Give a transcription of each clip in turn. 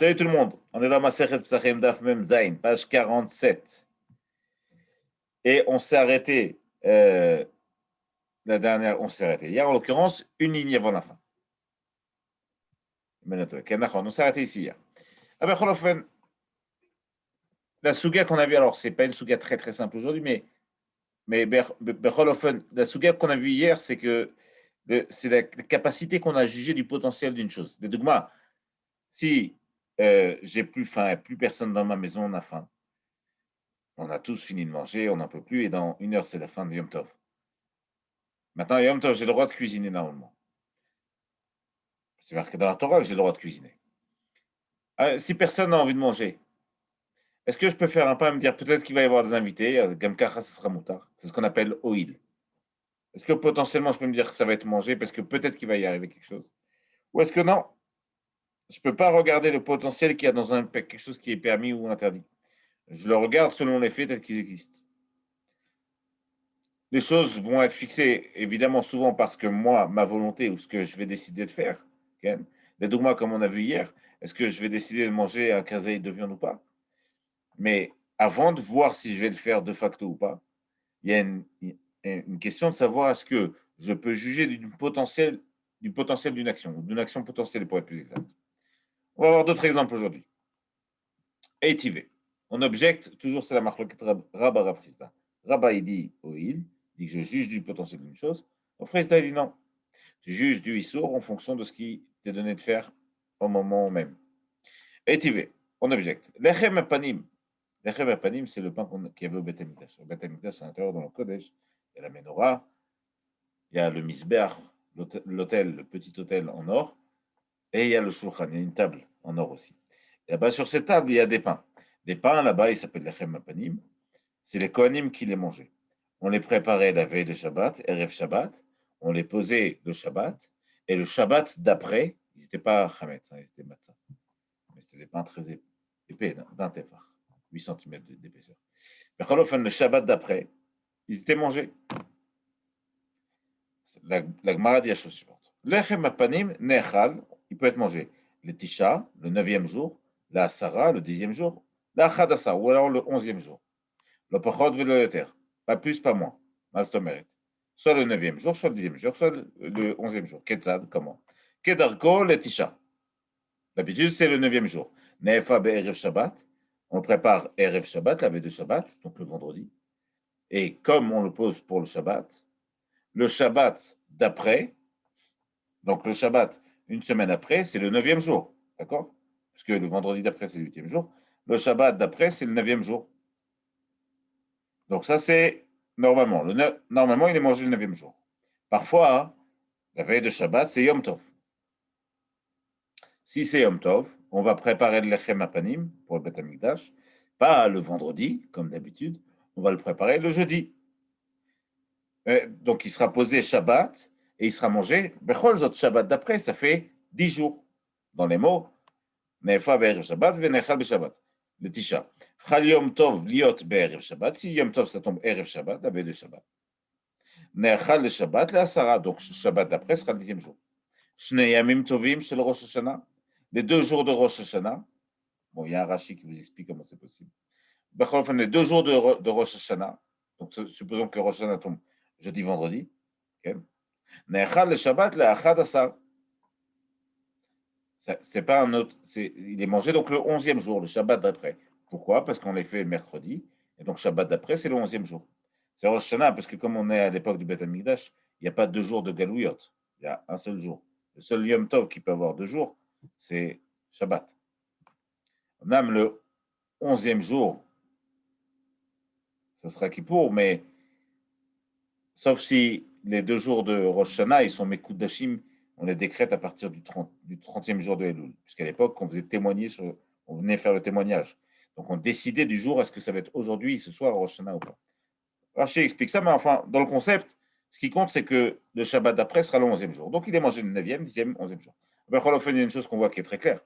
Salut tout le monde, on est dans Masechet Pesachim Daf Mem Zayin, page 47. Et on s'est arrêté, on s'est arrêté hier, en l'occurrence, une ligne avant la fin. On s'est arrêté ici hier. La souga qu'on a vue, alors c'est pas une souga très très simple aujourd'hui, mais la souga qu'on a vue hier, c'est que c'est la capacité qu'on a jugée du potentiel d'une chose. De dogma, si j'ai plus faim, plus personne dans ma maison, on a faim. On a tous fini de manger, on n'en peut plus, et dans 1 heure, c'est la fin de Yom Tov. Maintenant, Yom Tov, j'ai le droit de cuisiner normalement. C'est marqué dans la Torah que j'ai le droit de cuisiner. Si personne n'a envie de manger, est-ce que je peux faire un pas et me dire peut-être qu'il va y avoir des invités, Gamkacha, ce sera moutard. C'est ce qu'on appelle oil. Est-ce que potentiellement je peux me dire que ça va être mangé parce que peut-être qu'il va y arriver quelque chose? Ou est-ce que non? Je ne peux pas regarder le potentiel qu'il y a dans quelque chose qui est permis ou interdit. Je le regarde selon les faits tels qu'ils existent. Les choses vont être fixées, évidemment, souvent parce que moi, ma volonté ou ce que je vais décider de faire. Okay? Les dogmas, comme on a vu hier, est-ce que je vais décider de manger un kazaï de viande ou pas? Mais avant de voir si je vais le faire de facto ou pas, il y a une question de savoir est-ce que je peux juger du potentiel d'une action, ou d'une action potentielle pour être plus exact. On va avoir d'autres exemples aujourd'hui. Eitivé. On objecte, toujours c'est la marque Rabba Rafrizda. Rabba, il dit Oil, dit que je juge du potentiel d'une chose. Rafrizda, il dit non. Tu juges du Issour en fonction de ce qui t'est donné de faire au moment même. Eitivé. On objecte. Lechem apanim. Lechem apanim, c'est le pain qu'il y avait au Beth Amikdash. Au Beth Amikdash, c'est à l'intérieur dans le Kodesh. Il y a la menorah, il y a le misbeach, l'hôtel, le petit hôtel en or, et il y a le shulchan, il y a une table en or aussi. Et là-bas, sur cette table, il y a des pains. Les pains, là-bas, ils s'appellent lechem apanim. C'est les Kohanim qui les mangeaient. On les préparait la veille de Shabbat, Erev Shabbat, on les posait le Shabbat, et le Shabbat d'après, ils n'étaient pas chametz, ils étaient matzah. Mais c'était des pains très épais, d'un tefar, 8 cm d'épaisseur. Le Shabbat d'après, ils étaient mangés. La Gemara dit la chose suivante. Lechem apanim nechal, il peut être mangé le Tisha, le 9e jour, la Asara, le 10e jour, la Chadasa, ou alors le 11e jour. Le Pachot ve le Yoter, pas plus, pas moins. Mastomerit. Soit le 9e jour, soit le 10e jour, soit le 11e jour. Ketzad, comment? Kedarko le Tisha. D'habitude, c'est le 9e jour. Nefa be'erev Shabbat, on prépare Erev Shabbat, la veille de Shabbat, donc le vendredi. Et comme on le pose pour le Shabbat d'après, donc le Shabbat, une semaine après, c'est le 9e jour. D'accord? Parce que le vendredi d'après, c'est le 8e jour. Le Shabbat d'après, c'est le 9e jour. Donc ça, c'est normalement. Normalement, il est mangé le 9e jour. Parfois, la veille de Shabbat, c'est Yom Tov. Si c'est Yom Tov, on va préparer le lechem apanim pour le Beth Amikdash, pas le vendredi, comme d'habitude, on va le préparer le jeudi. Donc il sera posé Shabbat et il sera mangé. Bechol zot Shabbat d'après, ça fait 10 jours. Dans les mots, Nefa be'erev Shabbat ve'nechal be'Shabbat. Le Tisha. Chal Yom Tov liot be'erev Shabbat. Si Yom Tov, ça tombe Erev Shabbat, la veille de Shabbat. Nechal le Shabbat, le Asara. Donc Shabbat d'après sera le 10e jour. Shnei Yamim Tovim chez le Rosh Hashanah. Les 2 jours de Rosh Hashanah. Bon, il y a un Rashi qui vous explique comment c'est possible. Les 2 jours de Rosh Hashanah. Donc supposons que Rosh Hashanah tombe jeudi, vendredi. Nechal le Shabbat, le Achad Asar. C'est pas un autre. Il est mangé donc le 11e jour, le Shabbat d'après. Pourquoi? Parce qu'on les fait le mercredi. Et donc Shabbat d'après, c'est le 11e jour. C'est Rosh Hashanah, parce que comme on est à l'époque du Beth Amikdash, il n'y a pas 2 jours de Galouyot. Il y a un seul jour. Le seul Yom Tov qui peut avoir 2 jours, c'est Shabbat. Même le 11e jour, ça sera Kippour, mais sauf si les 2 jours de Rosh Hashanah, ils sont Mekudashim, on les décrète à partir du 30e jour de Elul. Puisqu'à l'époque, on faisait témoigner, on venait faire le témoignage. Donc on décidait du jour, est-ce que ça va être aujourd'hui, ce soir, Rosh Hashanah ou pas. Rashi explique ça, mais enfin, dans le concept, ce qui compte, c'est que le Shabbat d'après sera le 11e jour. Donc il est mangé le 9e, 10e, 11e jour. Il y a une chose qu'on voit qui est très claire.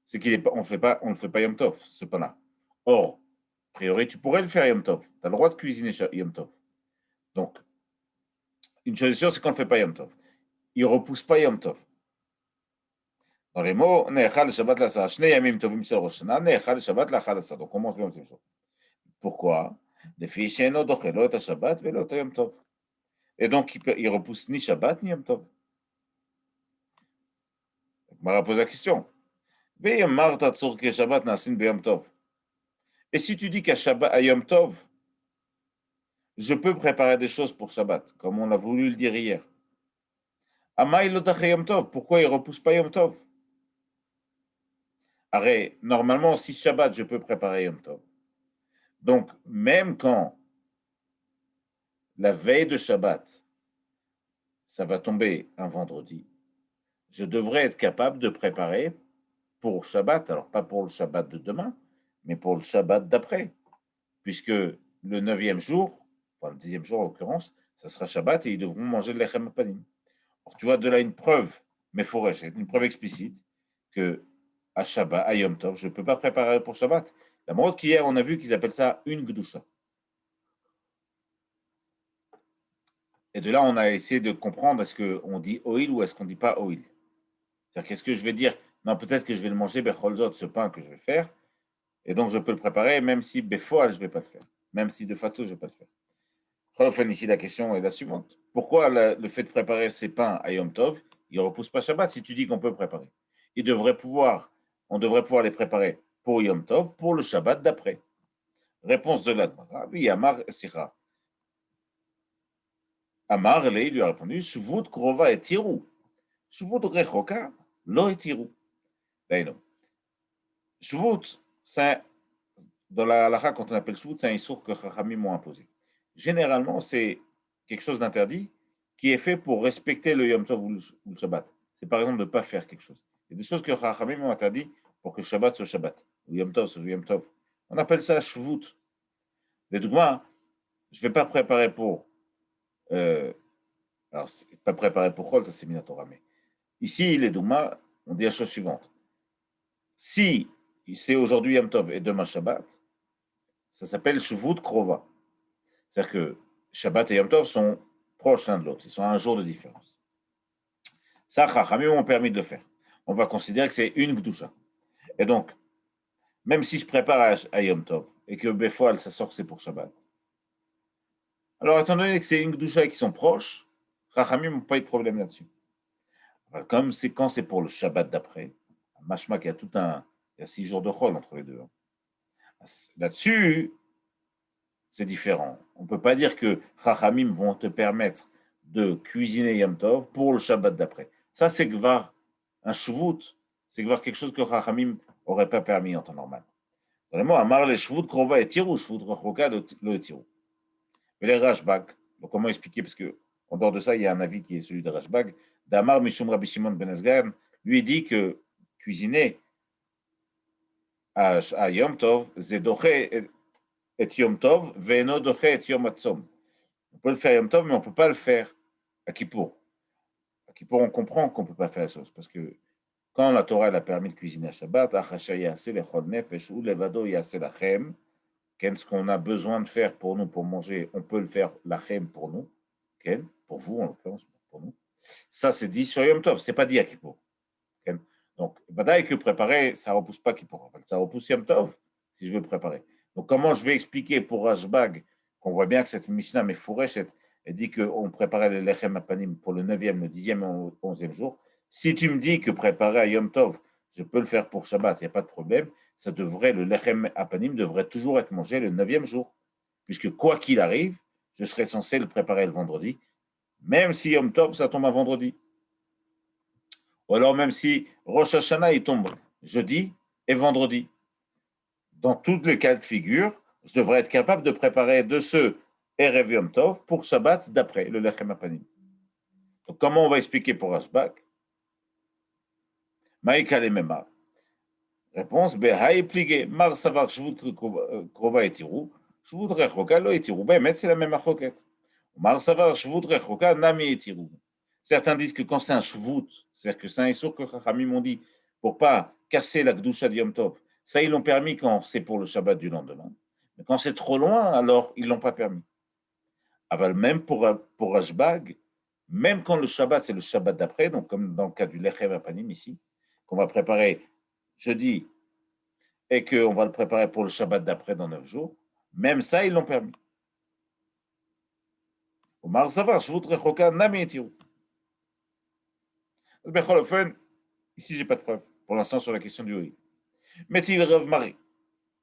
C'est qu'on ne le fait pas Yom Tov, ce pain-là. Or, a priori, tu pourrais le faire Yom Tov. Tu as le droit de cuisiner Yom Tov. Donc, une chose est sûre, c'est qu'on ne le fait pas Yom Tov. Il ne repousse pas Yom Tov. Dans les mots, Ne'echal Shabbat l'Asar, Shnei Yamim Tovim Shel Rosh Hashanah, Ne'echal Shabbat l'Achal Asar. Donc on mange le onzième jour. Pourquoi? Defi She'eno Dochelo et Shabbat velo et Yom Tov. Et donc il repousse ni Shabbat ni Yom Tov. Mara pose la question. Ve'yamar Tatzor ke Shabbat Nasin beYom Tov. Et si tu dis qu'à Shabbat, à Yom Tov, je peux préparer des choses pour Shabbat, comme on a voulu le dire hier. Amai Lotache Yom Tov, pourquoi il ne repousse pas Yom Tov? Arrête, normalement, si Shabbat, je peux préparer Yom Tov. Donc, même quand la veille de Shabbat, ça va tomber un vendredi, je devrais être capable de préparer pour Shabbat, alors pas pour le Shabbat de demain, mais pour le Shabbat d'après, puisque le 9e jour, enfin le 10e jour en l'occurrence, ça sera Shabbat et ils devront manger le lechem apanim. Alors tu vois de là une preuve, mais une preuve explicite, que à Shabbat, à Yom Tov, je ne peux pas préparer pour Shabbat. La marque qu'hier, on a vu qu'ils appellent ça une Gdusha. Et de là, on a essayé de comprendre, est-ce qu'on dit oil ou est-ce qu'on ne dit pas oil? C'est-à-dire, qu'est-ce que je vais dire? Non, peut-être que je vais le manger, Becholzot, ce pain que je vais faire, et donc je peux le préparer, même si Befoal, je ne vais pas le faire. Même si de facto, je ne vais pas le faire. Enfin, ici, la question est la suivante. Pourquoi le fait de préparer ces pains à Yom Tov, il ne repousse pas Shabbat si tu dis qu'on peut préparer? On devrait pouvoir les préparer pour Yom Tov, pour le Shabbat d'après. Réponse de l'Admara. Oui, Amar Sira. Amar, il lui a répondu, Shvut Krova et Tirou. Shvut Rechoka, lo et Tirou. Ben non. Shvut, c'est dans la halakha, quand on appelle Shvut, c'est un issour que Chachamim m'ont imposé. Généralement, c'est quelque chose d'interdit qui est fait pour respecter le Yom Tov ou le Shabbat. C'est par exemple de ne pas faire quelque chose. Il y a des choses que Chachamim m'ont interdit pour que Shabbat soit Shabbat, ou Yom Tov soit Yom Tov. On appelle ça Shvut. Les Dougma, je ne vais pas préparer pour. Alors, pas préparer pour Chol, ça c'est Minatora, mais ici, les Dougma, on dit la chose suivante. Si c'est aujourd'hui Yom Tov et demain Shabbat, ça s'appelle Shvut Krova. C'est-à-dire que Shabbat et Yom Tov sont proches l'un de l'autre. Ils sont à un jour de différence. Ça, Chachamim m'ont permis de le faire. On va considérer que c'est une Gdusha. Et donc, même si je prépare à Yom Tov et que Befoal, ça sort que c'est pour Shabbat. Alors, étant donné que c'est une Gdusha et qu'ils sont proches, Chachamim n'ont pas eu de problème là-dessus. Alors, comme c'est quand c'est pour le Shabbat d'après, Mashma, il y a 6 jours de Chol entre les deux. Là-dessus, c'est différent. On ne peut pas dire que Chachamim vont te permettre de cuisiner Yom Tov pour le Shabbat d'après. Ça, c'est Gvar, un Shvut, c'est Gvar quelque chose que Chachamim n'aurait pas permis en temps normal. Vraiment, Amar les Shvut Krova et Tirou, Shvut Rachoka le Tirou. Mais les Rashbag, donc comment expliquer? Parce que en dehors de ça, il y a un avis qui est celui de Rashbag. Damar Mishum Rabbi Shimon Ben Azgan, lui dit que cuisiner à Yom Tov, Zedoché et Yom Tov, Ve'eno Doché et Yom Hatzom. On peut le faire à Yom Tov, mais on ne peut pas le faire à Kippour. À Kippour, on comprend qu'on ne peut pas faire la chose, parce que quand la Torah elle a permis de cuisiner à Shabbat, ce qu'on a besoin de faire pour nous, pour manger, on peut le faire lachem pour nous, pour vous en l'occurrence, pour nous. Ça, c'est dit sur Yom Tov, c'est pas dit à Kippour. Donc, Badaï que préparer, ça ne repousse pas Kippour. Ça repousse Yom Tov, si je veux préparer. Donc, comment je vais expliquer pour Rashbag, qu'on voit bien que cette Mishnah Mefourech, elle dit qu'on préparait le Lechem Apanim pour le 9e, le 10e et le 11e jour. Si tu me dis que préparer à Yom Tov, je peux le faire pour Shabbat, il n'y a pas de problème, le Lechem Apanim devrait toujours être mangé le 9e jour. Puisque quoi qu'il arrive, je serai censé le préparer le vendredi, même si Yom Tov, ça tombe un vendredi. Ou alors même si Rosh Hashanah, il tombe jeudi et vendredi. Dans tous les cas de figure, je devrais être capable de préparer de ce Erev Yom Tov pour Shabbat d'après, le Lechem Apanim. Donc, comment on va expliquer pour Rashbag? Maïka le Memar. Réponse, Behaï pligé, Mar Savar Shvut Krova etirou, Shvut Rechoka lo etirou. Ben, c'est la même marloquette. Mar Savar Shvut Rechoka nami etirou. Certains disent que quand c'est un Shvut, c'est-à-dire que c'est un Issour que Chachamim m'ont dit, pour pas casser la Gdusha de Yom Tov, ça, ils l'ont permis quand c'est pour le Shabbat du lendemain. Mais quand c'est trop loin, alors ils ne l'ont pas permis. Alors, même pour Rashbag, même quand le Shabbat, c'est le Shabbat d'après, donc comme dans le cas du Lechem Apanim ici, qu'on va préparer jeudi et qu'on va le préparer pour le Shabbat d'après dans 9 jours, même ça, ils l'ont permis. Omar Zavar, je voudrais Choka, Nami et Tirou. Ici, j'ai pas de preuve pour l'instant sur la question du oui. Meti Rav Mari.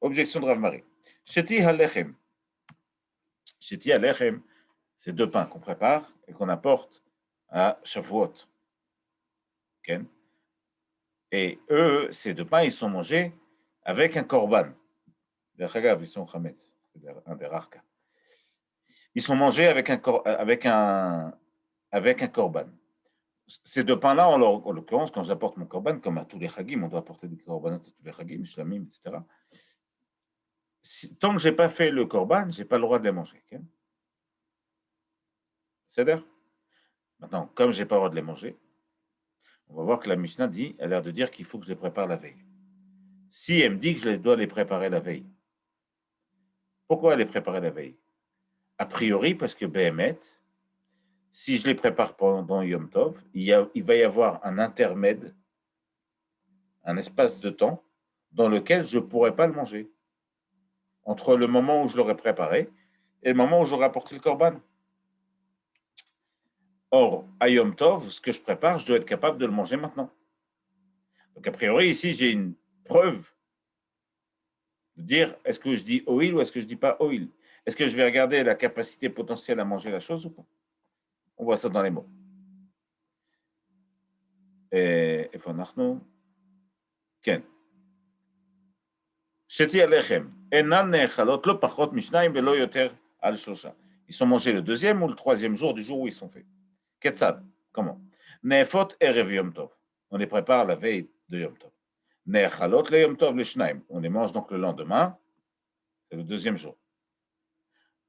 Objection de Rav Mari. Sheti Halechem. Sheti Halechem, c'est 2 pains qu'on prépare et qu'on apporte à Shavuot. Okay. Et eux, ces 2 pains, ils sont mangés avec un korban. Ils sont chametz, c'est un des rares cas. Ils sont mangés avec un korban. Ces 2 pains-là, en l'occurrence, quand j'apporte mon korban, comme à tous les chagim, on doit apporter des korbanot à tous les chagim, shlamim, etc. Tant que je n'ai pas fait le korban, je n'ai pas le droit de les manger. Okay. C'est-à-dire, maintenant, comme je n'ai pas le droit de les manger, on va voir que la Mishnah dit, elle a l'air de dire qu'il faut que je les prépare la veille. Si elle me dit que je dois les préparer la veille, pourquoi les préparer la veille? A priori, parce que Behemet, si je les prépare pendant Yom Tov, il va y avoir un intermède, un espace de temps dans lequel je ne pourrai pas le manger. Entre le moment où je l'aurai préparé et le moment où j'aurai apporté le korban. Or, à Yom Tov, ce que je prépare, je dois être capable de le manger maintenant. Donc, a priori, ici, j'ai une preuve de dire est-ce que je dis oil ou est-ce que je dis pas oil. Est-ce que je vais regarder la capacité potentielle à manger la chose ou pas? On voit ça dans les mots. Et nous Ken. Sheti alechem. Enan nechalot lo pachot mishnaim velo yoter al shosha. Ils sont mangés le 2e ou le 3e jour du jour où ils sont faits. Ketzad. Comment? Nefot erev Yom Tov. On les prépare la veille de Yom Tov. Nechalot le Yom Tov le shnaim. On les mange donc le lendemain. C'est le 2e jour.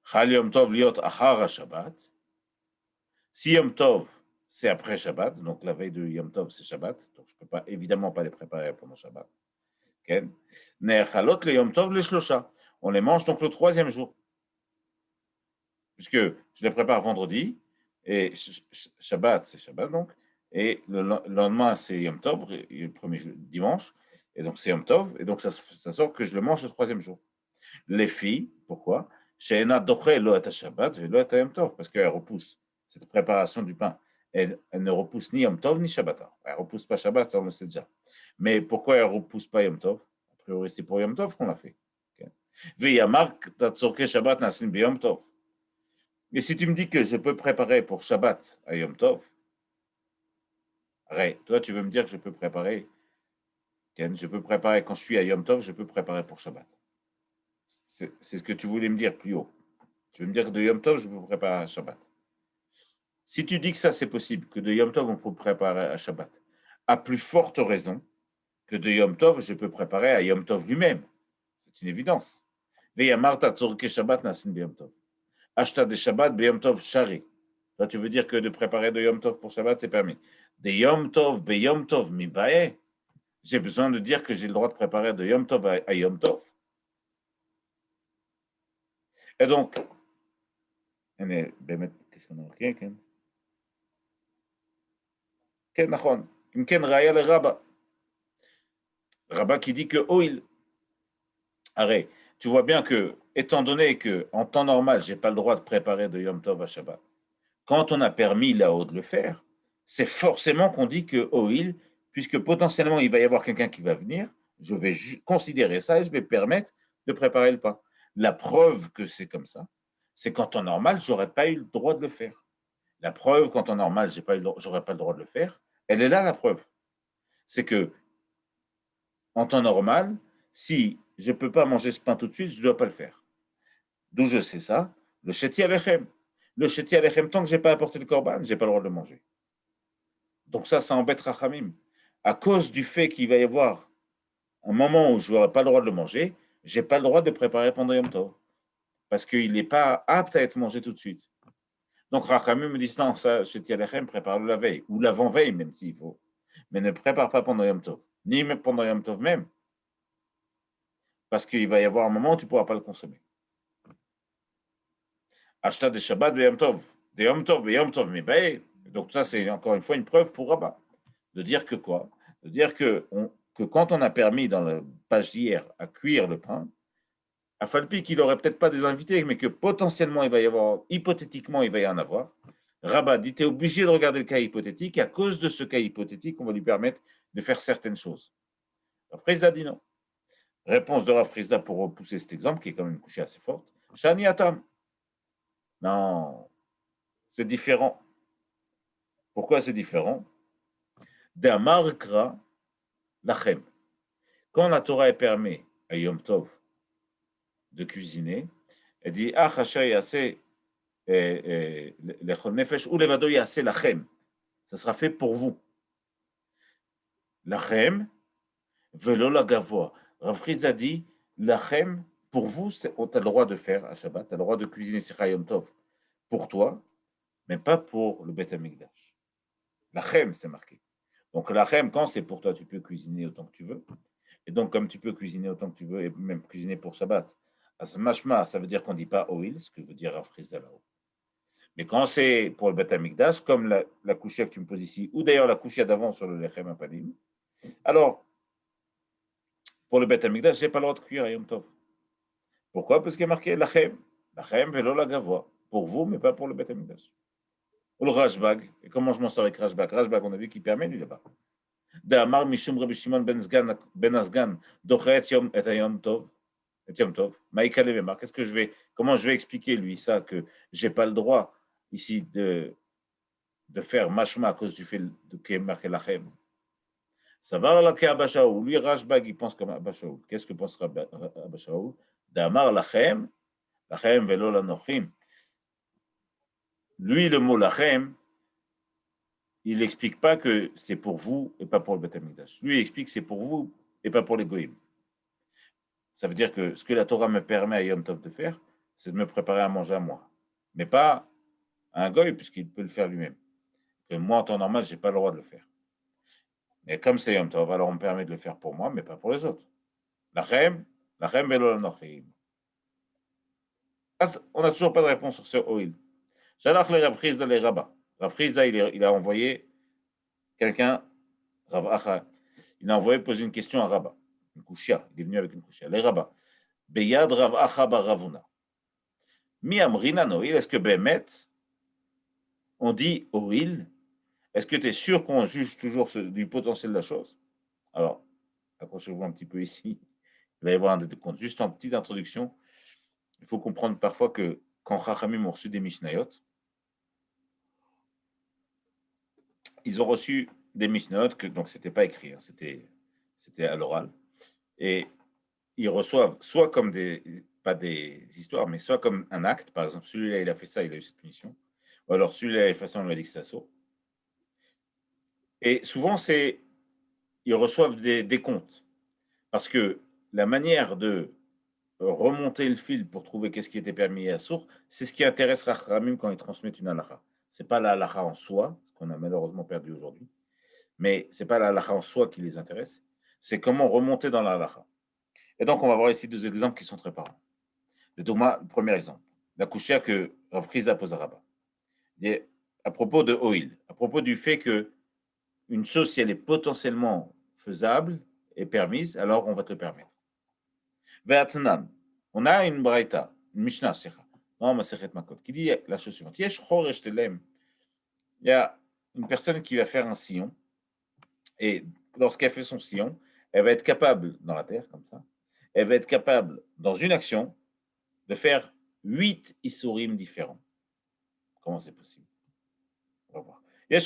Chal Yom Tov liot achar Shabbat. Si Yom Tov, c'est après Shabbat, donc la veille de Yom Tov, c'est Shabbat, donc je ne peux pas, évidemment pas les préparer pendant Shabbat. Nechalot le Yom Tov le Shlosha. On les mange donc le 3e jour. Puisque je les prépare vendredi, et Shabbat, c'est Shabbat donc, et le lendemain, c'est Yom Tov, le premier dimanche, et donc c'est Yom Tov, et donc ça sort que je le mange le 3e jour. Les filles, pourquoi? Parce qu'elle repousse cette préparation du pain. Elle ne repousse ni Yom Tov ni Shabbat. Elle ne repousse pas Shabbat, ça on le sait déjà. Mais pourquoi elle ne repousse pas Yom Tov? A priori, c'est pour Yom Tov qu'on l'a fait. Et si tu me dis que je peux préparer pour Shabbat à Yom Tov, toi tu veux me dire que je peux préparer, je peux préparer quand je suis à Yom Tov, je peux préparer pour Shabbat. C'est ce que tu voulais me dire plus haut. Tu veux me dire que de Yom Tov, je peux préparer à Shabbat. Si tu dis que ça, c'est possible, que de Yom Tov, on peut préparer à Shabbat, à plus forte raison que de Yom Tov, je peux préparer à Yom Tov lui-même. C'est une évidence. Veyamarta tzorke Shabbat nasin b'Yom Tov. Ashta de Shabbat b'Yom Tov shari. Là, tu veux dire que de préparer de Yom Tov pour Shabbat, c'est permis. De Yom Tov b'Yom Tov mibae. J'ai besoin de dire que j'ai le droit de préparer de Yom Tov à Yom Tov. Et donc, qu'est-ce qu'on a marqué? Ken Nachon. Ken Raya le Rabba. Rabba qui dit que oil. Arrête. Tu vois bien que, étant donné que en temps normal, j'ai pas le droit de préparer de Yom Tov à Shabbat, quand on a permis là-haut de le faire, c'est forcément qu'on dit que oil, puisque potentiellement il va y avoir quelqu'un qui va venir, je vais considérer ça et je vais permettre de préparer le pain. La preuve que c'est comme ça, c'est qu'en temps normal, j'aurais pas eu le droit de le faire. La preuve qu'en temps normal, j'aurais pas le droit de le faire, elle est là la preuve. C'est que en temps normal, si je ne peux pas manger ce pain tout de suite, je ne dois pas le faire. D'où je sais ça? Le Sheti Alechem. Le Sheti Alechem, tant que je n'ai pas apporté le korban, je n'ai pas le droit de le manger. Donc ça embête Rachamim. À cause du fait qu'il va y avoir un moment où je n'aurai pas le droit de le manger, je n'ai pas le droit de préparer pendant Yom Tov. Parce qu'il n'est pas apte à être mangé tout de suite. Donc Rachamim me dit non, ça, Sheti Alechem, prépare-le la veille, ou l'avant-veille même s'il faut. Mais ne prépare pas pendant Yom Tov. Ni même pendant Yom Tov même. Parce qu'il va y avoir un moment où tu ne pourras pas le consommer. Acheta de Shabbat de Yom Tov. De Yom Tov, mais Yom Tov, mais donc ça, c'est encore une fois une preuve pour Rabat. De dire que quoi? De dire que quand on a permis dans la page d'hier à cuire le pain, à Falpi qu'il n'aurait peut-être pas des invités, mais que potentiellement il va y avoir, hypothétiquement il va y en avoir. Rabat dit, tu es obligé de regarder le cas hypothétique, et à cause de ce cas hypothétique, on va lui permettre de faire certaines choses. Rav Frizda dit non. Réponse de Rav Frizda pour repousser cet exemple, qui est quand même une couchée assez forte. Shani Atam. Non, c'est différent. Pourquoi c'est différent? D'Amar Kra Lachem. Quand la Torah permet à Yom Tov de cuisiner, elle dit Ah, Chacha Yase Lechol Nefesh ou Levado Yase Lachem. Ça sera fait pour vous. Lachem, Velo la Gavoa. Rav Frizda dit Lachem, pour vous, tu as le droit de faire à Shabbat, tu as le droit de cuisiner Sikha Yom Tov pour toi, mais pas pour le Beth Amikdash. Lachem, c'est marqué. Donc, lachem, quand c'est pour toi, tu peux cuisiner autant que tu veux. Et donc, comme tu peux cuisiner autant que tu veux, et même cuisiner pour Shabbat, mashma, ça veut dire qu'on ne dit pas oil, ce que veut dire Afrizda là-haut. Mais quand c'est pour le Beth Amikdash, comme la couchia que tu me poses ici, ou d'ailleurs la couchia d'avant sur le lechem apanim, alors, pour le Beth Amikdash, je n'ai pas le droit de cuire à Yom Tov. Pourquoi? Parce qu'il y a marqué lachem, lachem velo la gavoa. Pour vous, mais pas pour le Beth Amikdash. Ou le Rashbag. Et comment je m'en sors avec Rashbag? Rashbag, on a vu qu'il permet, lui, là-bas. D'Amar Mishum Rabbi Shimon ben Asgan, Dochet Yom et Yom Tov, et Yom Tov, Maïka Levemar. Comment je vais expliquer, lui, ça, que j'ai pas le droit, ici, de faire mashma à cause du fait de qui est marqué lachem. Ça va là qu'à Abashaoul. Lui, Rashbag, il pense comme Abashaoul. Qu'est-ce que pense Abashaoul? D'Amar lachem, lachem velo lanochim. Lui, le mot lachem, il n'explique pas que c'est pour vous et pas pour le Beth Amikdash. Lui, il explique que c'est pour vous et pas pour les goïms. Ça veut dire que ce que la Torah me permet à Yom Tov de faire, c'est de me préparer à manger à moi. Mais pas à un goï, puisqu'il peut le faire lui-même. Et moi, en temps normal, je n'ai pas le droit de le faire. Mais comme c'est Yom Tov, alors on me permet de le faire pour moi, mais pas pour les autres. Lachem velo lanochim. On n'a toujours pas de réponse sur ce oil. Shalach le Rav Frizda le Rabba. Rav Frizda, il a envoyé quelqu'un, Rav Acha, il a envoyé poser une question à Rabba. Une couchia. Il est venu avec une couchia. Le Rabba. Beyad Rav Acha bar Ravuna. Mi amrina noil. Est-ce que Bemet, on dit oil? Est-ce que tu es sûr qu'on juge toujours du potentiel de la chose? Alors, accrochez-vous un petit peu ici. Il va y avoir un décompte. Juste en petite introduction, il faut comprendre parfois que quand Chachamim ont reçu des Mishnayot, ils ont reçu des Mishnayot, donc c'était pas écrit, hein, c'était à l'oral. Et ils reçoivent soit comme pas des histoires, mais soit comme un acte. Par exemple, celui-là, il a fait ça, il a eu cette punition. Ou alors celui-là, il a fait ça, on lui a dit que c'est assaut. Et souvent, ils reçoivent des comptes. Parce que la manière de remonter le fil pour trouver qu'est-ce qui était permis et assourd, c'est ce qui intéresse Rachamim quand ils transmettent une halakha. Ce n'est pas la halakha en soi, ce qu'on a malheureusement perdu aujourd'hui, mais ce n'est pas la halakha en soi qui les intéresse, c'est comment remonter dans la halakha. Et donc, on va voir ici deux exemples qui sont très parlants. Le premier exemple, la couchia que Rav Frizda pose à Rabat. À propos de oil, à propos du fait que une chose, si elle est potentiellement faisable et permise, alors on va te le permettre. Ve'atnan, on a une braïta, une mishnah, non, Masechet Makot, qui dit la chose suivante. Il y a une personne qui va faire un sillon, et lorsqu'elle fait son sillon, elle va être capable, dans la terre, comme ça, elle va être capable, dans une action, de faire 8 isurim différents. Comment c'est possible? On va voir. Il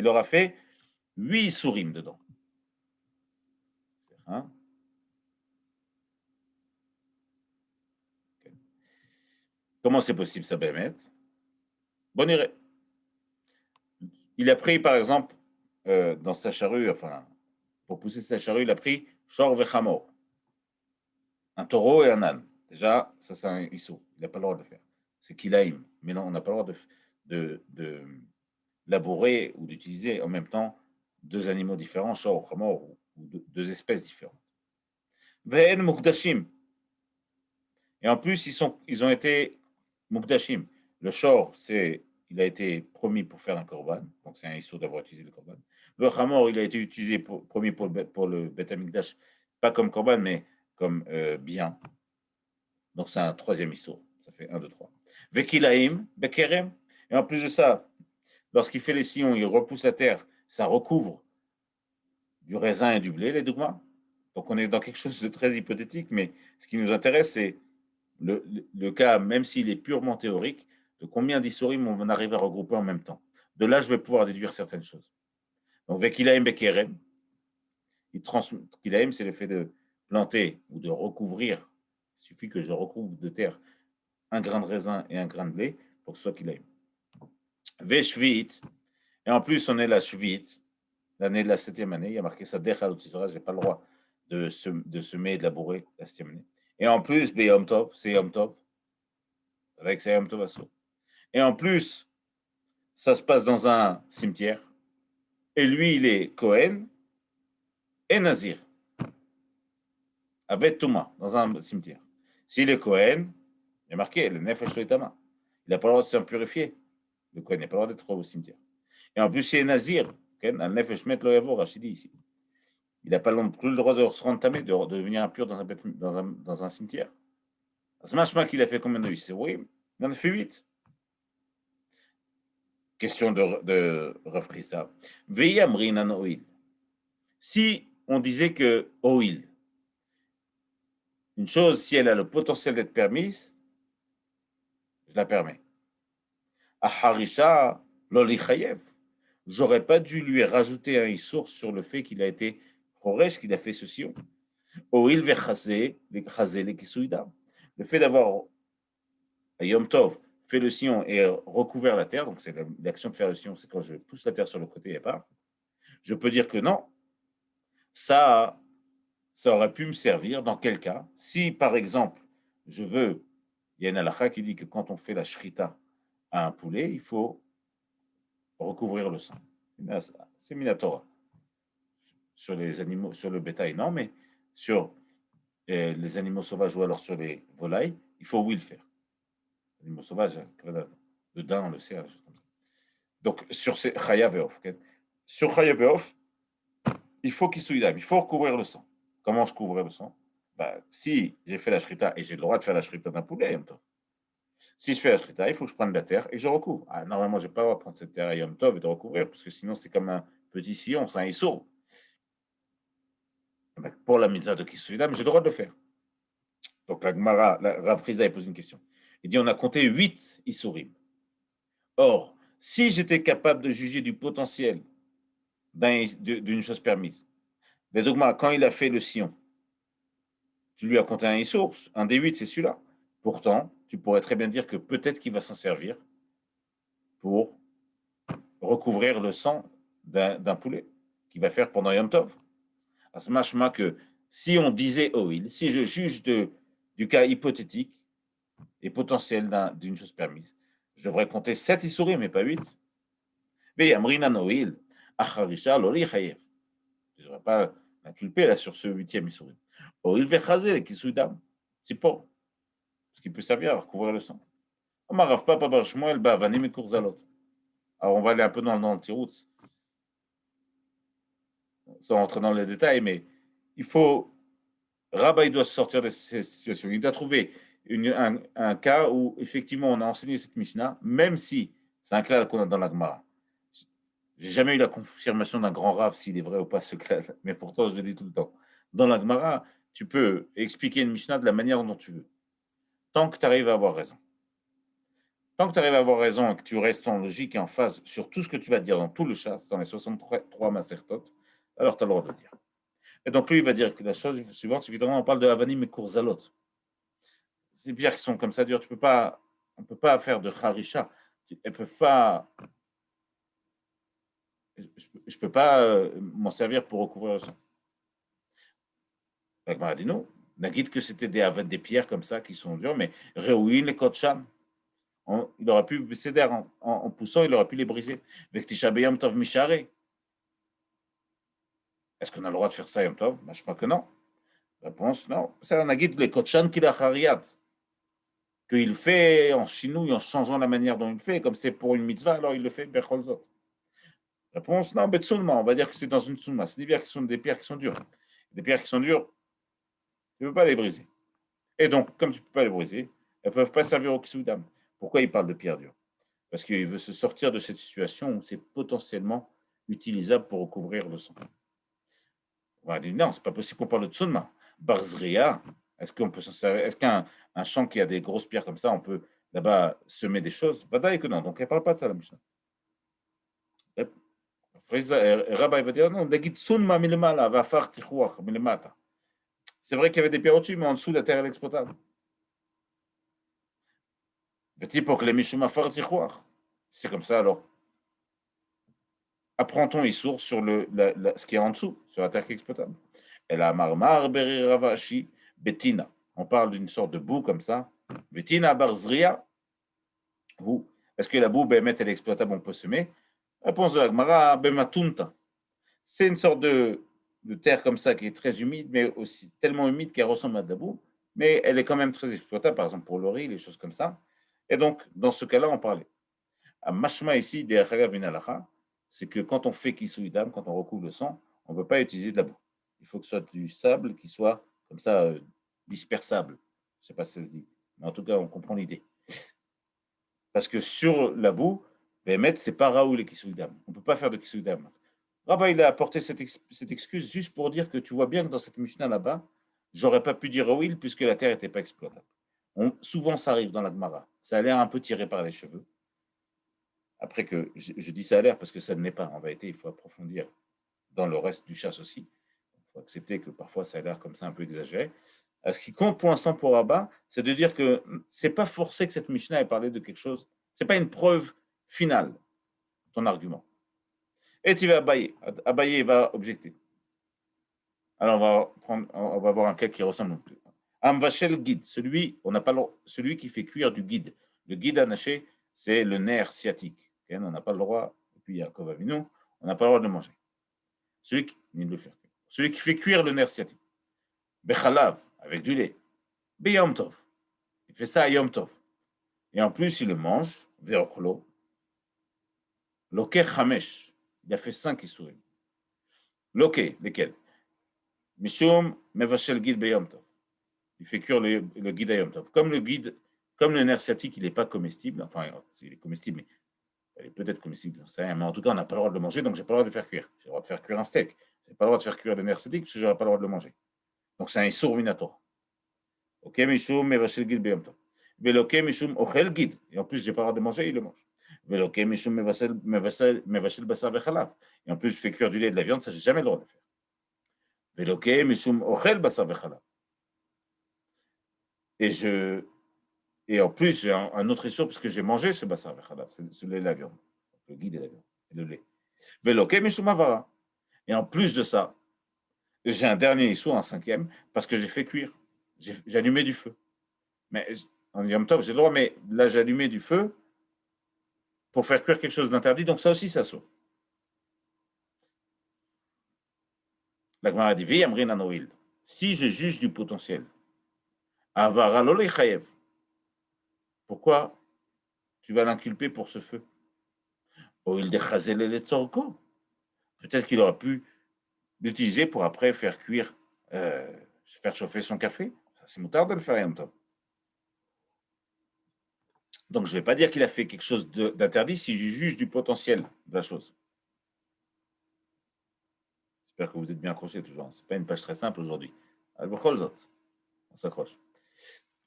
aura fait 8 isurim dedans. Hein? Okay. Comment c'est possible, ça, Bémet? Bon, il a pris, par exemple, dans sa charrue, enfin, pour pousser sa charrue, il a pris Shor Vechamor, un taureau et un âne. Déjà, ça, c'est un issou. Il n'a pas le droit de le faire. C'est Kilaïm. Mais non, on n'a pas le droit de labourer ou d'utiliser en même temps deux animaux différents, Shor Vechamor, ou deux espèces différentes. Ve'en Mukdashim. Et en plus, ils ont été Mukdashim. Le Shor, il a été promis pour faire un korban, donc c'est un issour d'avoir utilisé le korban. Le chamor, il a été utilisé promis pour le Beth Amikdash, pas comme korban, mais comme bien. Donc c'est un troisième issour. Ça fait 1, 2, 3. Vekilaim, bekerem. Et en plus de ça, lorsqu'il fait les sillons, il repousse la terre, ça recouvre du raisin et du blé, les dogmas. Donc on est dans quelque chose de très hypothétique, mais ce qui nous intéresse, c'est le cas, même s'il est purement théorique, de combien d'issorim on arrive à regrouper en même temps. De là, je vais pouvoir déduire certaines choses. Donc, Vekilaim Bekerem, Kilaim, c'est le fait de planter ou de recouvrir. Il suffit que je recouvre de terre un grain de raisin et un grain de blé pour que ce soit Kilaim. Veshvit, et en plus, on est la Shvit, l'année de la 7e année. Il y a marqué ça, Dechal Utisra, je n'ai pas le droit de semer et de labourer la 7e année. Et en plus, Yom Tov, c'est Yom Tov, avec c'est Yom Tov Asso. Et en plus, ça se passe dans un cimetière. Et lui, il est Cohen et Nazir, avec Touma, dans un cimetière. S'il est Cohen, il est marqué, le Nefesh Loitama. Il n'a pas le droit de se purifier. Le Cohen n'a pas le droit d'être au cimetière. Et en plus, s'il est Nazir, un Nefesh Met Loyavo, Rachidi ici. Il n'a pas plus le droit de se rendre tamé, de devenir impur dans un cimetière. C'est machma qu'il a fait combien de nuits? C'est oui, il en a fait 8. Question de reprise ça. Veyamrin an oil. Si on disait que oil, une chose, si elle a le potentiel d'être permise, je la permets. Aharisha lolichayev. J'aurais pas dû lui rajouter un issour sur le fait qu'il a été choresh, qu'il a fait ceci. Oil vechazé, les kisouida. Le fait d'avoir Yom Tov fait le sillon et recouvert la terre, donc c'est l'action de faire le sillon, c'est quand je pousse la terre sur le côté et pas. Je peux dire que non, ça aurait pu me servir dans quel cas? Si, par exemple, je veux, il y a une halakha qui dit que quand on fait la shrita à un poulet, il faut recouvrir le sang. C'est Minatora. Sur les animaux, sur le bétail, non, mais sur les animaux sauvages ou alors sur les volailles, il faut oui le faire. Les animaux sauvages, le daim, le cerf, comme ça. Donc, sur ces chayav et off, sur chayav et off, il faut qu'il soit il faut recouvrir le sang. Comment je couvrais le sang? Si j'ai fait la shrita et j'ai le droit de faire la shrita d'un poulet, Yom Tov. Si je fais la shrita, il faut que je prenne de la terre et que je recouvre. Normalement, je n'ai pas le droit de prendre cette terre à Yom Tov et de recouvrir, parce que sinon, c'est comme un petit sillon, c'est un issour. Pour la mitzvah de Kisuyidam, j'ai le droit de le faire. Donc, la Gemara, Rav Friza, il pose une question. Il dit on a compté 8 issourim. Or, si j'étais capable de juger du potentiel d'une chose permise, mais dogma, quand il a fait le sillon, tu lui as compté un issour, un des 8, c'est celui-là. Pourtant, tu pourrais très bien dire que peut-être qu'il va s'en servir pour recouvrir le sang d'un poulet qu'il va faire pendant Yom Tov. À ce machma que si on disait oil, si je juge du cas hypothétique et potentiel d'une chose permise, je devrais compter 7 issourim, mais pas 8. Mais Amrinan oil, acharisha loli chayev. Je ne devrais pas l'inculper là sur ce 8e issourim. Oil vechaze, kisudam. C'est pas. Parce qu'il peut servir à recouvrir le sang. Alors on va aller un peu dans le tiroutz, sans rentrer dans les détails, mais il faut, Rabat, il doit sortir de ces situations. Il doit trouver un cas où, effectivement, on a enseigné cette Mishnah, même si c'est un cas qu'on a dans la Gemara. J'ai jamais eu la confirmation d'un grand Rav s'il est vrai ou pas ce cas, mais pourtant, je le dis tout le temps. Dans la Gemara, tu peux expliquer une Mishnah de la manière dont tu veux, tant que tu arrives à avoir raison. Tant que tu arrives à avoir raison et que tu restes en logique et en phase sur tout ce que tu vas dire dans tout le chasse, dans les 63 Masertot, alors tu as le droit de le dire. Et donc lui, il va dire que la chose suivante, évidemment, on parle de Avanim et Kurzalot. Ces pierres qui sont comme ça, on ne peut pas faire de Harisha. Elles peuvent pas, je ne peux pas m'en servir pour recouvrir le sang. Il m'a dit non. Nagid que c'était des pierres comme ça qui sont dures, mais Réouin les Kotcham, il aurait pu baisser d'air en poussant, il aurait pu les briser. Avec Tisha B'Yom Tov Mishare. Est-ce qu'on a le droit de faire ça Yom Tov? Je crois que non. Réponse non. C'est un Nagid les Kotchan qui la Hariyat. qu'il fait en chinouille, en changeant la manière dont il fait, comme c'est pour une mitzvah, alors il le fait bechol zot. Réponse, non, betsoulma, on va dire que c'est dans une tsoulma. C'est des pierres qui sont dures. Des pierres qui sont dures, tu ne peux pas les briser. Et donc, comme tu ne peux pas les briser, elles ne peuvent pas servir au kisudam. Pourquoi il parle de pierres dures? Parce qu'il veut se sortir de cette situation où c'est potentiellement utilisable pour recouvrir le sang. On va dire, non, c'est pas possible qu'on parle de tsunma. Barzria, est-ce qu'on peut s'en servir? Est-ce qu'un champ qui a des grosses pierres comme ça, on peut là-bas semer des choses? Vadaï que non. Donc, elle ne parle pas de ça, la Mishnah. Rabbi va dire, non, tsunma milemala, va faire tichouach milemata. C'est vrai qu'il y avait des pierres au-dessus, mais en dessous, la terre est exploitable. Pour que les mishuma faire tichouach. C'est comme ça alors. Apprend-on Issour sur ce qui est en dessous, sur la terre qui est exploitable. Et la marmar beri ravashi betina. On parle d'une sorte de boue comme ça. Betina barzria. Vous, est-ce que la boue, elle est exploitable, on peut semer? Réponse de la Gemara, bematunta. C'est une sorte de terre comme ça qui est très humide, mais aussi tellement humide qu'elle ressemble à de la boue, mais elle est quand même très exploitable, par exemple pour le riz, les choses comme ça. Et donc, dans ce cas-là, on parlait. À mashma ici, des vinalacha, c'est que quand on fait kisouidam, quand on recouvre le sang, on ne peut pas utiliser de la boue. Il faut que ce soit du sable qui soit comme ça dispersable. Je ne sais pas si ça se dit, mais en tout cas, on comprend l'idée. Parce que sur la boue, Béhémet, c'est pas Raoul et Kisouidam. On ne peut pas faire de Kisouidam. Rabba, il a apporté cette excuse juste pour dire que tu vois bien que dans cette Mishnah là-bas, j'aurais pas pu dire Raoul puisque la terre n'était pas exploitable. Souvent, ça arrive dans la Gemara. Ça a l'air un peu tiré par les cheveux. Après que je dis ça a l'air parce que ça ne l'est pas. En vérité, il faut approfondir dans le reste du chasse aussi. Il faut accepter que parfois ça a l'air comme ça un peu exagéré. Ce qui compte pour l'instant pour Rabba, c'est de dire que c'est pas forcé que cette Mishnah ait parlé de quelque chose. C'est pas une preuve finale, ton argument. Et tu vas Abaye. Abaye va objecter. Alors on va voir un cas qui ressemble un peu. Amvachel guide, celui qui fait cuire du guide. Le guide anaché, c'est le nerf sciatique. Okay, on n'a pas le droit, et puis Yaakov Avinu, on n'a pas le droit de le manger. Celui qui fait cuire le nerf sciatique. Bechalav, avec du lait. Beyom Tov. Il fait ça à Yom Tov. Et en plus, il le mange, Veochlo. Loke Chamesh. Il a fait 5 Issourim. Loke, lesquels? Mishum Mevashel Guide Beyom Tov. Il fait cuire le guide à Yom Tov. Comme le nerf sciatique, il n'est pas comestible. Enfin, il est comestible, mais elle est peut-être comestible, j'en sais rien. Mais en tout cas, on n'a pas le droit de le manger, donc j'ai pas le droit de le faire cuire. J'ai le droit de faire cuire un steak. J'ai pas le droit de faire cuire le nerf sciatique, parce que j'aurais pas le droit de le manger. Donc c'est un Issour Minator. Ok, Mishum Mevashel Guide Beyom Tov. Veloke Mishum Ochel Guide. Et en plus, j'ai pas le droit de manger, il le mange. Veloke Mishum Mevashel Basar Vechalav. Et en plus, je fais cuire du lait et de la viande, ça, j'ai jamais le droit de le faire. Veloke Mishum Ochel Basar Vechalav. Et en plus, j'ai un autre issue parce que j'ai mangé ce basar vechalav, ce lait et la viande, le guide et la viande, et le lait. Veloke Mishum Avara. Et en plus de ça, j'ai un dernier issue, un cinquième, parce que j'ai fait cuire. J'ai allumé du feu. Mais en Yom Tov, j'ai le droit, mais là, j'ai allumé du feu pour faire cuire quelque chose d'interdit, donc ça aussi, ça sauve. La Gemara dit, V'yamrin anoil. Si je juge du potentiel, Avara lo lechayev. Pourquoi tu vas l'inculper pour ce feu? Oil de chazel et tzorko. Peut-être qu'il aurait pu l'utiliser pour après faire cuire, faire chauffer son café. Ça, c'est moutard de le faire Yom Tov. Donc, je ne vais pas dire qu'il a fait quelque chose d'interdit si je juge du potentiel de la chose. J'espère que vous êtes bien accrochés toujours. Ce n'est pas une page très simple aujourd'hui. On s'accroche.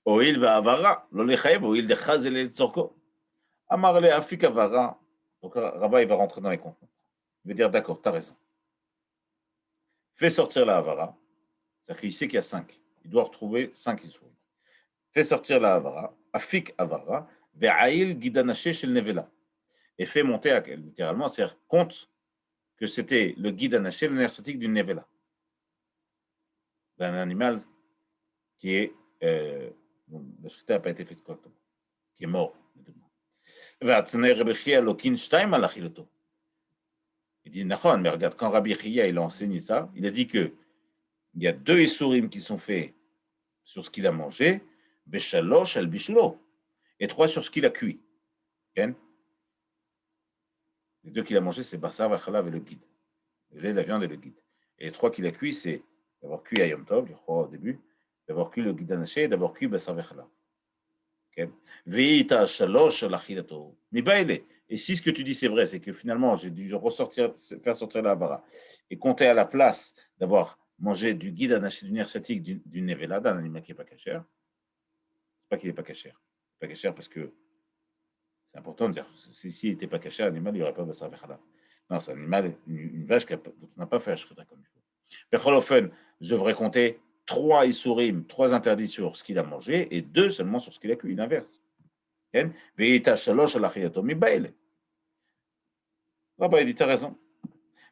Oil va avara, l'olechaev, oil de chazel et tzorko. Amarle afik avara. Donc, Rabat, il va rentrer dans les comptes. Il va dire, d'accord, tu as raison. Fais sortir la avara. C'est-à-dire qu'il sait qu'il y a 5. Il doit retrouver 5 isouris. Fais sortir la avara, afik avara, ve'ail guidanaché chez le nevela. Et fait monter, littéralement, c'est-à-dire compte que c'était le guidanaché, le nerf sciatique du nevela. D'un animal qui est, la chute n'a pas été faite correctement, qui est mort. Il dit, mais regarde, quand Rabbi Chia il a enseigné ça, il a dit que il y a 2 issourim qui sont faits sur ce qu'il a mangé, Béchaloch al Bishulo. et 3 sur ce qu'il a cuit. Okay? Les 2 qu'il a mangé, c'est Bassar, Vachalav et le guide. Le lait, la viande et le guide. Et les 3 qu'il a cuit, c'est d'avoir cuit à Yom Tov, je crois au début, d'avoir cuit le guide anaché et d'avoir cuit Bassar, Vachalav. Veita shalosh lachidato. Et si ce que tu dis c'est vrai, c'est que finalement j'ai dû faire sortir la vara et compter à la place d'avoir mangé du guide anaché d'une hersétique du nevela, d'un animal qui n'est pas cachère, c'est pas qu'il n'est pas cachère. Pas cachère parce que c'est important de dire, s'il n'était pas caché, l'animal, il n'y aurait pas Bassar Vechalav. Non, c'est un animal, une vache dont on n'a pas fait Ashketa comme il faut. Becholofen, je devrais compter 3 Isurim, 3 interdits sur ce qu'il a mangé et 2 seulement sur ce qu'il a cuit, l'inverse. Veita shalosh alachiyato mibaile. Ah bah, il dit, t'as raison.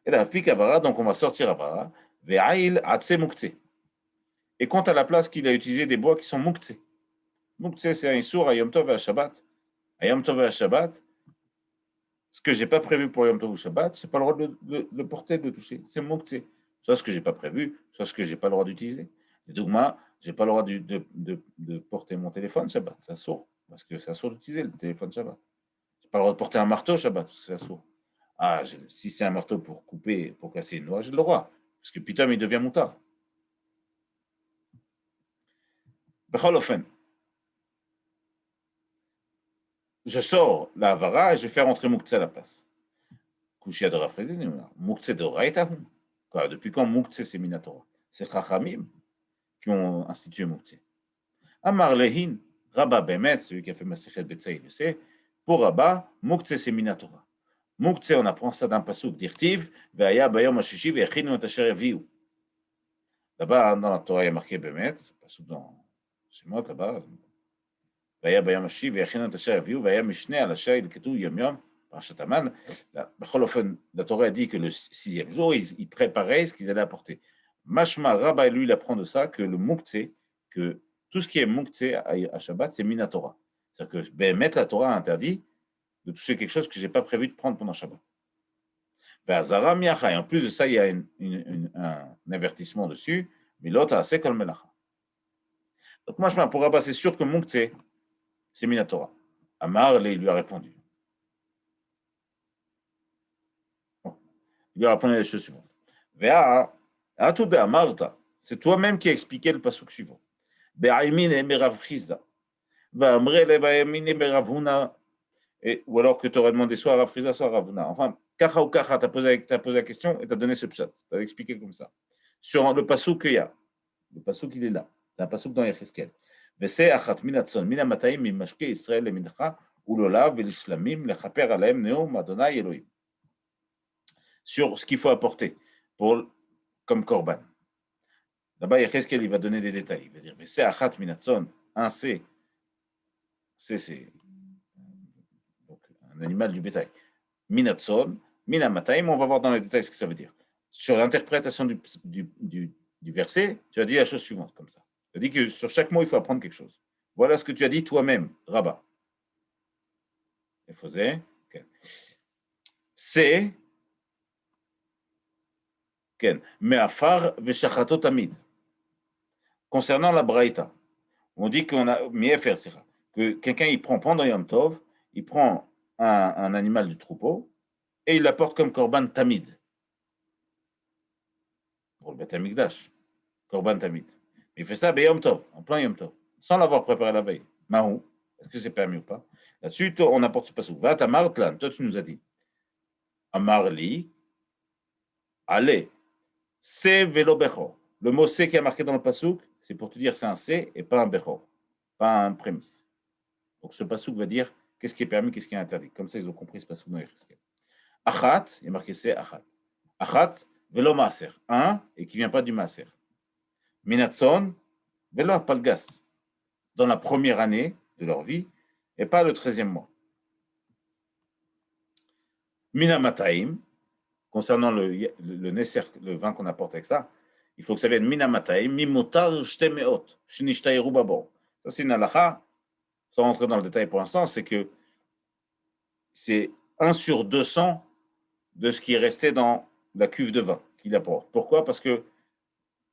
Et là, fik avara, donc on va sortir avara, ve'ail atse mukte. Et quant à la place qu'il a utilisé des bois qui sont mukte. Mukte, c'est un Isur à Yom Tov et à Shabbat. À Yom Tov et à Shabbat, ce que je n'ai pas prévu pour Yom Tov ou Shabbat, je n'ai pas le droit de le porter, de le toucher. C'est mukte. Soit ce que je n'ai pas prévu, soit ce que je n'ai pas le droit d'utiliser. Dougma, je n'ai pas le droit de porter mon téléphone Shabbat. Ça sourd, parce que ça sourd d'utiliser le téléphone Shabbat. Je n'ai pas le droit de porter un marteau Shabbat, parce que ça sourd. Ah, si c'est un marteau pour couper, pour casser une noix, j'ai le droit. Parce que putain, il devient moutard. Becholofen. Je sors la Havara et je fais rentrer Moukhtse à la place. Kouchia de Rafrezi, Moukhtse de Raïtahum. Depuis quand Moukhtse c'est Minatora? C'est Chachamim qui ont institué Moukhtse. Amar Lehin, Rabba Bemet, celui qui a fait Masechet Betsaï, le sait, pour Rabba, Moukhtse c'est Minatora. Moukhtse, on apprend ça d'un pasuk d'Irtiv, Ve'aya Bayom Hashishi, Ve'echinu et Asher Yaviu. Là-bas, dans la Torah, il y a marqué Bemet, pasuk dans Shemot, là-bas, והיה ביום השישי ויכינו את אשר יביאו והיה משנה על אשר ילקטו יום יום פרשת המן. בכל אופן, la Torah dit que le 6e jour, ils préparaient ce qu'ils allaient apporter. Mashma Rabba, lui, il apprend de ça que le Moukhtse, que tout ce qui est Moukhtse à Shabbat, c'est Minatora. C'est-à-dire que Béhémet, la Torah a interdit de toucher quelque chose que je n'ai pas prévu de prendre pendant Shabbat. Ve'azara miacha, et en plus de ça, il y a un avertissement dessus, Milot ha'aseh kol melacha. Donc, Mashma, pour Rabba, c'est sûr que Moukhtse, c'est Minatora. Amar, il lui a répondu. Bon. Il lui a répondu les choses suivantes. Vea, Atuda Marta, c'est toi-même qui as expliqué le pasuk suivant. Be'aimin et merav chizda. Va'amre le be'aimin et meravuna. Ou alors que tu aurais demandé soit à Rav Chizda, soit à Ravuna. Enfin, kacha ou kacha, tu as posé la question et tu as donné ce pshat. Tu as expliqué comme ça. Sur le pasuk qu'il y a. Le pasuk, il est là. C'est un pasuk dans Yecheskel. וזה אחת מן הצאן, מן המטעים, ממשקי ישראל למנחה, ולעולב ולשלמים, לכפר עליהם נאום אדוני אלוהים. Sur ce qu'il faut apporter comme korban. Là-bas, Yecheskel, il va donner des détails. Il va dire, וזה אחת מן הצאן, un c'est donc un animal du bétail. Min הצאן, מן המטעים, on va voir dans les détails ce que ça veut dire. Sur l'interprétation du verset, tu as dit la chose suivante, comme ça. Tu as dit que sur chaque mot, il faut apprendre quelque chose. Voilà ce que tu as dit toi-même, Rabat. Il faisait. Okay. C'est. Me'afar ve'shachato tamid. Concernant la braïta, on dit qu'on a. Que quelqu'un, il prend pendant Yom Tov, il prend un animal du troupeau et il l'apporte comme korban tamid. Pour le Beth Amikdash. Korban tamid. Il fait ça Yom Tov, en plein Yom Tov, sans l'avoir préparé la veille. Mahou, est-ce que c'est permis ou pas? Là-dessus, on apporte ce passage. Va ta martlan, toi tu nous as dit. Amarli, allez, c'est velo bechor. Le mot c'est qui est marqué dans le passouk, c'est pour te dire c'est un c'est et pas un bechor, pas un prémisse. Donc ce passouk va dire qu'est-ce qui est permis, qu'est-ce qui est interdit. Comme ça, ils ont compris ce passouk dans Yecheskel. Achat, il est marqué c'est achat. Achat, velo maaser, un, et qui vient pas du maaser. Minatson, velo palgas, dans la première année de leur vie, et pas le 13e mois. Minamataim, concernant le Nesser, le vin qu'on apporte avec ça, il faut que ça vienne Minamataim, Mimotar Shtemeot, Shinishtaïru Babor. Ça, c'est une halakha, sans rentrer dans le détail pour l'instant, c'est que c'est 1 sur 200 de ce qui est resté dans la cuve de vin qu'il apporte. Pourquoi? Parce que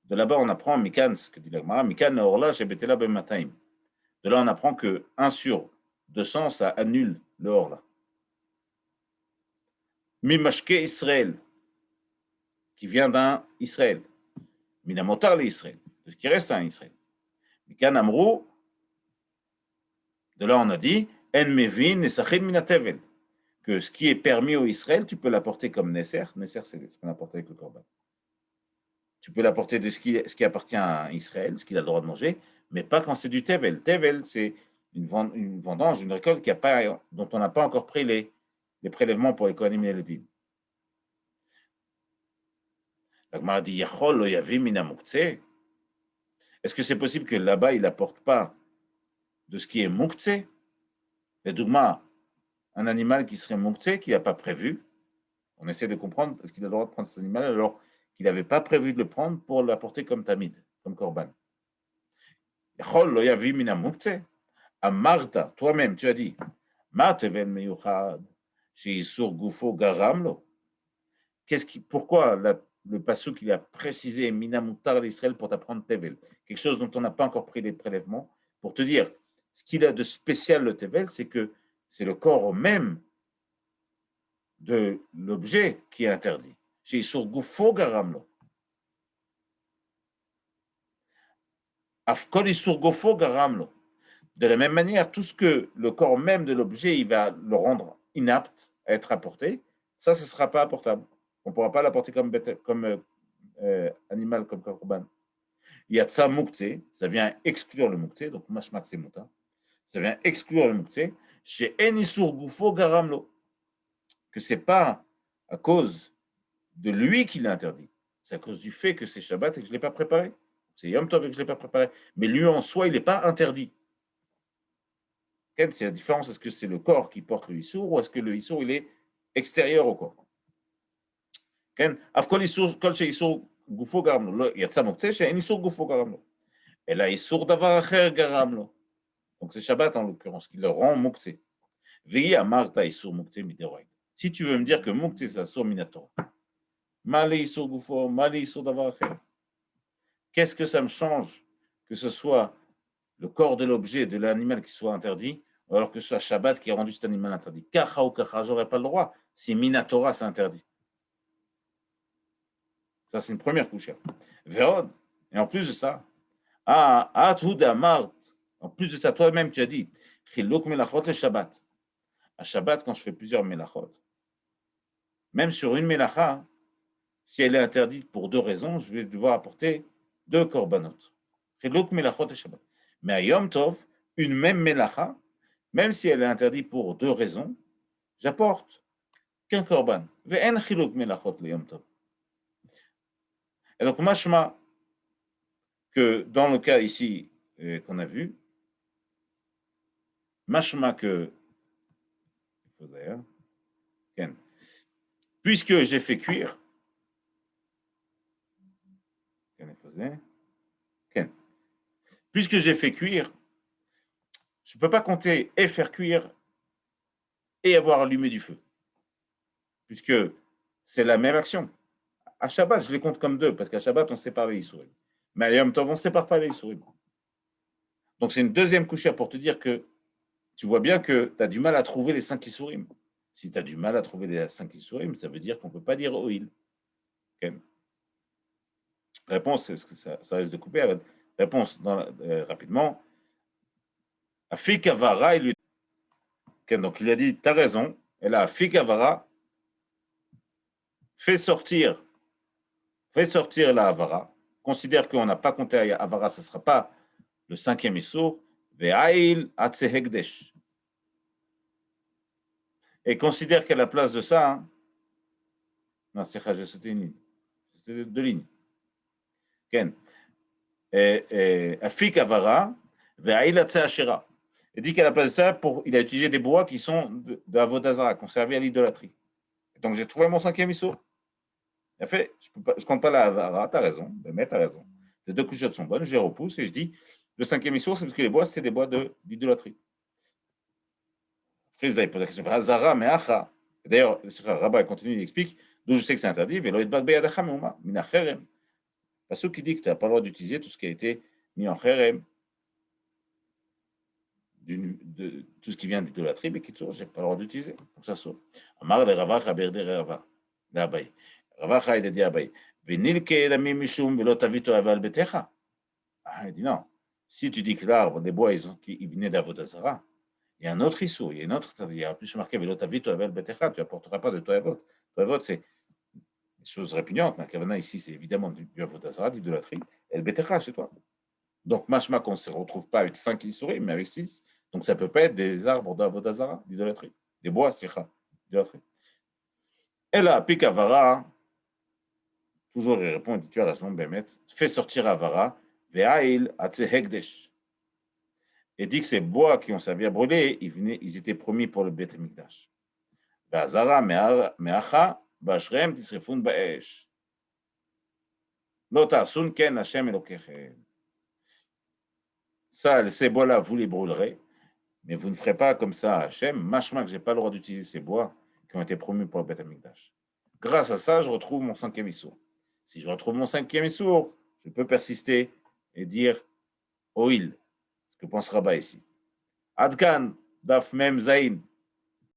de là-bas, on apprend Mikan, ce que dit l'Agmara, Mikan Orla Shebetela Bemataim. De là, on apprend que 1 sur de sang, ça annule le or là. Mimashke Israël, qui vient d'un Israël. Minamotar le Israël, de ce qui reste à un Israël. Mikan Amrou, de là on a dit, En Mevin Nesachin Minatevel, que ce qui est permis au Israël, tu peux l'apporter comme Nesser. Nesser, c'est ce qu'on apporte avec le Corban. Tu peux l'apporter de ce qui appartient à Israël, ce qu'il a le droit de manger, mais pas quand c'est du Tevel. Tevel, c'est une vendange, une récolte dont on n'a pas encore pris les prélèvements pour les Kohanim et les Lévim. La Gemara dit, Yachol lo yavim min hamuktzeh. Est-ce que c'est possible que là-bas, il n'apporte pas de ce qui est muktzeh? Le dougma, un animal qui serait muktzeh, qui n'a pas prévu. On essaie de comprendre, est-ce qu'il a le droit de prendre cet animal alors qu'il n'avait pas prévu de le prendre pour l'apporter comme tamid, comme korban. Yachol lo yavim min hamuktzeh. Amarta, toi-même, tu as dit, Ma tevel meyuchad, sheisur gufo garamlo. Pourquoi le passouk il a précisé Minamutar l'Israël pour t'apprendre Tevel, quelque chose dont on n'a pas encore pris les prélèvements, pour te dire ce qu'il a de spécial le Tevel, c'est que c'est le corps même de l'objet qui est interdit. Chez sur Gufo Garamlo. Afkol sur Gufo Garamlo. De la même manière, tout ce que le corps même de l'objet il va le rendre inapte à être apporté, ça ne sera pas apportable. On ne pourra pas l'apporter comme animal, comme korban. Yatsa muktzeh, ça vient exclure le muktzeh, donc mashmak c'est muta. Ça vient exclure le muktzeh, chez enisur gufo garamlo, que c'est pas à cause de lui qu'il l'a interdit, c'est à cause du fait que c'est Shabbat et que je ne l'ai pas préparé. C'est Yom Tov et que je ne l'ai pas préparé. Mais lui en soi, il n'est pas interdit. C'est la différence, est-ce que c'est le corps qui porte le issour ou est-ce que le issour il est extérieur au corps? Afkol issour, kol chez issour gufo garamlo, yatsa muktzeh, chez enisur gufo garamlo. Et là, issour davar acher garamlo. Donc c'est Shabbat en l'occurrence qui le rend muktzeh. Veillez à Marta issour muktzeh mideroïd. Si tu veux me dire que muktzeh c'est assur minator, malé issour gufo, malé issour davar acher. Qu'est-ce que ça me change que ce soit le corps de l'objet de l'animal qui soit interdit, alors que ce soit Shabbat qui a rendu cet animal interdit? Kacha ou kacha, j'aurais pas le droit si minatora c'est interdit. Ça c'est une première couche. Vérod. Et en plus de ça, en plus de ça, toi-même tu as dit, chiluk melachot le Shabbat. À Shabbat, quand je fais plusieurs melachot, même sur une melacha, si elle est interdite pour deux raisons, je vais devoir apporter deux korbanot. Chiluk melachot le Shabbat. Mais à Yom Tov, une même melacha, même si elle est interdite pour deux raisons, j'apporte qu'un korban. Ve'en chiluk melachot le Yom Tov. Et donc, mashma, que dans le cas ici qu'on a vu, mashma que, puisque j'ai fait cuire, puisque j'ai fait cuire, je ne peux pas compter et faire cuire et avoir allumé du feu, puisque c'est la même action. À Shabbat, je les compte comme deux, parce qu'à Shabbat, on sépare les Issourim. Mais à Yom Tov, on ne sépare pas les Issourim. Donc c'est une deuxième couchère pour te dire que tu vois bien que tu as du mal à trouver les 5 Issourim. Si tu as du mal à trouver les 5 Issourim, ça veut dire qu'on ne peut pas dire oil. Okay. Réponse, ça risque de couper. Réponse rapidement. Afik Avara, il lui okay, donc il a dit, tu as raison. Et là, Afik Avara, fais sortir la Avara. Considère qu'on n'a pas compté à Avara, ce ne sera pas le 5e Issour. Ve'ail atse hekdesh. Et considère qu'à la place de ça, non, j'ai sauté une ligne. C'est deux lignes. Ken. Afik Avara, ve'ail atse ashera. Il dit qu'à la place de ça, il a utilisé des bois qui sont de Avodazara, conservés à l'idolâtrie. Donc j'ai trouvé mon 5e Issour. Il a fait, je ne compte pas la Avara, tu as raison, mais tu as raison. Les deux couchettes sont bonnes, je les repousse et je dis, le 5e Issour, c'est parce que les bois, c'était des bois d'idolâtrie. Frisda, il pose la question, Hazara, mais Acha. D'ailleurs, le rabbin continue, il explique, d'où je sais que c'est interdit, parce qui dit que tu n'as pas le droit d'utiliser tout ce qui a été mis en cherem, de tout ce qui vient d'idolâtrie, mais qui toujours, je n'ai pas le droit d'utiliser. Donc ça saute. Amar le Ravacha berde Rava. D'Abaye. Ravacha, il a dit Abaye. Venilke edamim mishum velo tavito aval betecha. Ah, il dit non. Si tu dis que l'arbre des bois, ils venaient d'Avodazara, il y a un autre issue, il y a une autre, il y a plus marqué velo tavito aval betecha, tu n'apporteras pas de toavot. Toavot, c'est des choses répugnantes. Mais Kavana ici, c'est évidemment du Avodazara, d'idolâtrie. Et le betecha chez toi. Donc, mashma qu'on ne se retrouve pas avec 5 issourim, mais avec 6. Donc, ça ne peut pas être des arbres d'Avodazara, d'idolâtrie. Des bois, sticha, d'idolâtrie. Et là, pique Avara, toujours il répond, il dit, tu as raison, Bémet, fais sortir Avara, ve'ail atse hekdesh. Et dit que ces bois qui ont servi à brûler, ils étaient promis pour le Beth Amikdash. Ve'azara me'acha, v'ashrem tisrefun ba'esh. Lo ta'asun ken Hashem elokechem. Ça, ces bois-là, vous les brûlerez, mais vous ne ferez pas comme ça à Hachem. Machma que je n'ai pas le droit d'utiliser ces bois qui ont été promis pour le Beth Amikdash. Grâce à ça, je retrouve mon 5e issour. Si je retrouve mon 5e issour, je peux persister et dire Oil, ce que pense Rabat ici. Adkan, Daf Mem Zain,